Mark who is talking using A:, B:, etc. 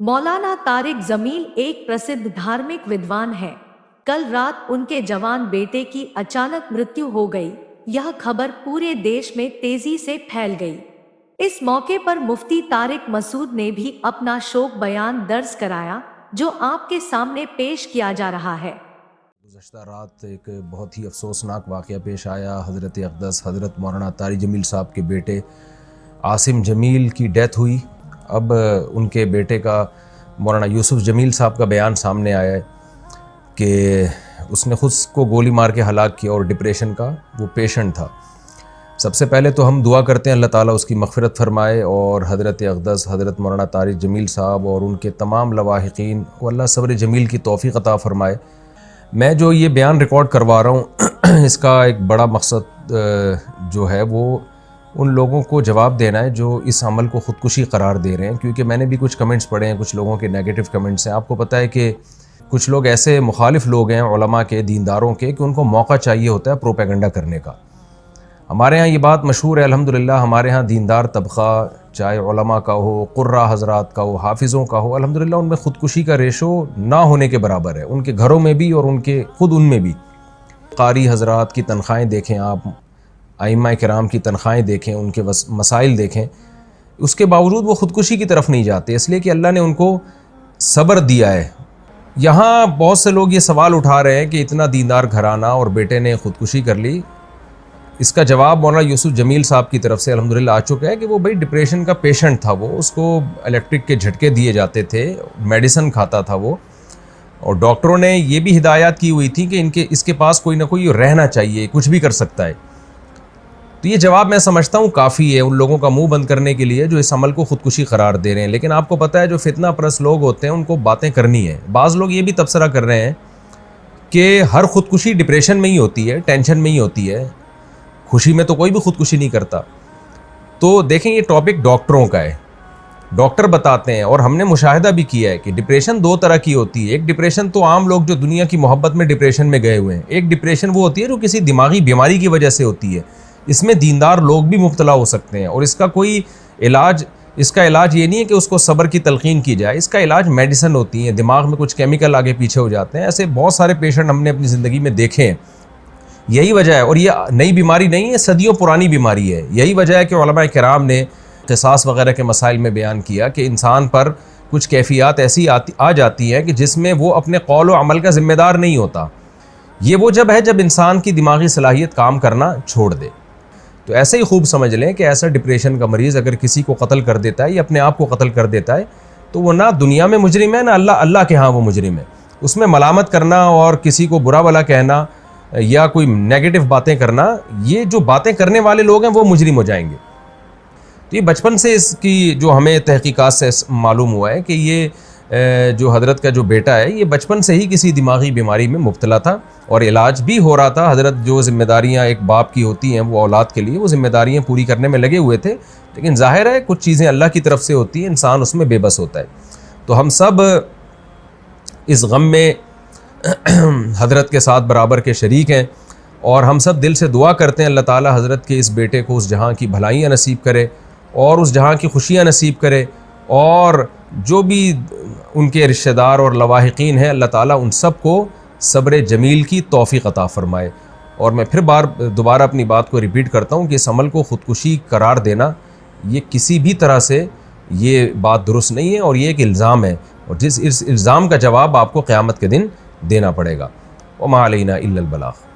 A: मौलाना तारिक जमील एक प्रसिद्ध धार्मिक विद्वान हैं। कल रात उनके जवान बेटे की अचानक मृत्यु हो गई। यह खबर पूरे देश में तेजी से फैल गई। इस मौके पर मुफ्ती तारिक मसूद ने भी अपना शोक बयान दर्ज कराया, जो आपके सामने पेश किया जा रहा है।
B: गुज़श्ता रात एक बहुत ही अफसोसनाक वाक़या पेश आया। हज़रत अक़दस हज़रत मौलाना तारिक जमील साहब के बेटे आसिम जमील की डेथ हुई। अब उनके बेटे का मौलाना यूसुफ जमील साहब का बयान सामने आया है कि उसने ख़ुद को गोली मार के हलाक किया और डिप्रेशन का वो पेशेंट था। सबसे पहले तो हम दुआ करते हैं अल्लाह ताला उसकी मग़फ़िरत फ़रमाए और हज़रत अक़दस हज़रत मौलाना तारिक जमील साहब और उनके तमाम लवाहिक़ीन को अल्लाह सब्र जमील की तौफ़ीक़ अता फ़रमाए। मैं जो ये बयान रिकॉर्ड करवा रहा हूँ इसका एक बड़ा मकसद जो है वो उन लोगों को जवाब देना है जो इस अमल को ख़ुदकुशी करार दे रहे हैं, क्योंकि मैंने भी कुछ कमेंट्स पढ़े हैं, कुछ लोगों के नेगेटिव कमेंट्स हैं। आपको पता है कि कुछ लोग ऐसे मुखालिफ लोग हैं उलमा के, दीनदारों के, कि उनको मौका चाहिए होता है प्रोपेगेंडा करने का। हमारे यहाँ ये बात मशहूर है अल्हम्दुलिल्लाह। हमारे यहाँ दीनदार तबक़ा, चाहे उलमा का हो, क़ुर्रा हज़रात का हो, हाफिज़ों का हो, अल्हम्दुलिल्लाह उनमें ख़ुदकुशी का रेशो ना होने के बराबर है, उनके घरों में भी और उनके ख़ुद उनमें भी। क़ारी हज़रात की तनख़्वाहें देखें आप, आइम्मा किराम की तनख़्वाहें देखें, उनके मसाइल देखें, उसके बावजूद वो ख़ुदकुशी की तरफ नहीं जाते, इसलिए कि अल्लाह ने उनको सब्र दिया है। यहाँ बहुत से लोग ये सवाल उठा रहे हैं कि इतना दीनदार घराना और बेटे ने ख़ुदकुशी कर ली। इसका जवाब मौलाना यूसुफ जमील साहब की तरफ से अल्हम्दुलिल्लाह आ चुका है कि वो भाई डिप्रेशन का पेशेंट था, वो उसको इलेक्ट्रिक के झटके दिए जाते थे, मेडिसिन खाता था वो, और डॉक्टरों ने ये भी हिदायत की हुई थी कि इसके पास कोई ना कोई रहना चाहिए, कुछ भी कर सकता है। तो ये जवाब मैं समझता हूँ काफ़ी है उन लोगों का मुंह बंद करने के लिए जो इस अमल को ख़ुदकुशी करार दे रहे हैं। लेकिन आपको पता है जो फितना परस्त लोग होते हैं उनको बातें करनी है। बाज़ लोग ये भी तबसरा कर रहे हैं कि हर ख़ुदकुशी डिप्रेशन में ही होती है, टेंशन में ही होती है, खुशी में तो कोई भी ख़ुदकुशी नहीं करता। तो देखें ये टॉपिक डॉक्टरों का है, डॉक्टर बताते हैं, और हमने मुशाहिदा भी किया है कि डिप्रेशन दो तरह की होती है। एक डिप्रेशन तो आम लोग जो दुनिया की मोहब्बत में डिप्रेशन में गए हुए हैं, एक डिप्रेशन वो होती है जो किसी दिमागी बीमारी की वजह से होती है। इसमें दीनदार लोग भी मुब्तला हो सकते हैं और इसका इलाज ये नहीं है कि उसको सब्र की तलकीन की जाए, इसका इलाज मेडिसिन होती है, दिमाग में कुछ केमिकल आगे पीछे हो जाते हैं। ऐसे बहुत सारे पेशेंट हमने अपनी ज़िंदगी में देखे हैं। यही वजह है, और ये नई बीमारी नहीं है, सदियों पुरानी बीमारी है। यही वजह है कि उलमा किराम ने क़िसास वगैरह के मसाइल में बयान किया कि इंसान पर कुछ कैफियत ऐसी आ जाती हैं कि जिसमें वो अपने कौल व अमल का ज़िम्मेदार नहीं होता। ये वो जब है जब इंसान की दिमागी सलाहियत काम करना छोड़ दे। तो ऐसे ही खूब समझ लें कि ऐसा डिप्रेशन का मरीज़ अगर किसी को कत्ल कर देता है या अपने आप को कत्ल कर देता है तो वो ना दुनिया में मुजरिम है, ना अल्लाह के यहाँ वो मुजरिम है। उसमें मलामत करना और किसी को बुरा भला कहना या कोई नेगेटिव बातें करना, ये जो बातें करने वाले लोग हैं वो मुजरिम हो जाएंगे। तो ये बचपन से इसकी जो हमें तहकीकात से मालूम हुआ है कि ये जो हज़रत का जो बेटा है ये बचपन से ही किसी दिमागी बीमारी में मुब्तला था और इलाज भी हो रहा था। हज़रत जो ज़िम्मेदारियाँ एक बाप की होती हैं वो औलाद के लिए वो ज़िम्मेदारियाँ पूरी करने में लगे हुए थे, लेकिन ज़ाहिर है कुछ चीज़ें अल्लाह की तरफ से होती हैं, इंसान उसमें बेबस होता है। तो हम सब इस गम में हज़रत के साथ बराबर के शरीक हैं और हम सब दिल से दुआ करते हैं अल्लाह ताला हज़रत के इस बेटे को उस जहाँ की भलाइयाँ नसीब करे और उस जहाँ की खुशियाँ नसीब करे, और जो भी उनके रिश्तेदार और लवाहिकीन हैं अल्लाह ताला उन सब को सब्र जमील की तौफ़ीक़ अता फ़रमाए। और मैं फिर दोबारा अपनी बात को रिपीट करता हूँ कि इस अमल को ख़ुदकुशी करार देना ये किसी भी तरह से ये बात दुरुस्त नहीं है और ये एक इल्ज़ाम है, और जिस इस इल्ज़ाम का जवाब आपको क़यामत के दिन देना पड़ेगा। वमा अलैना इल्लल बलाग़।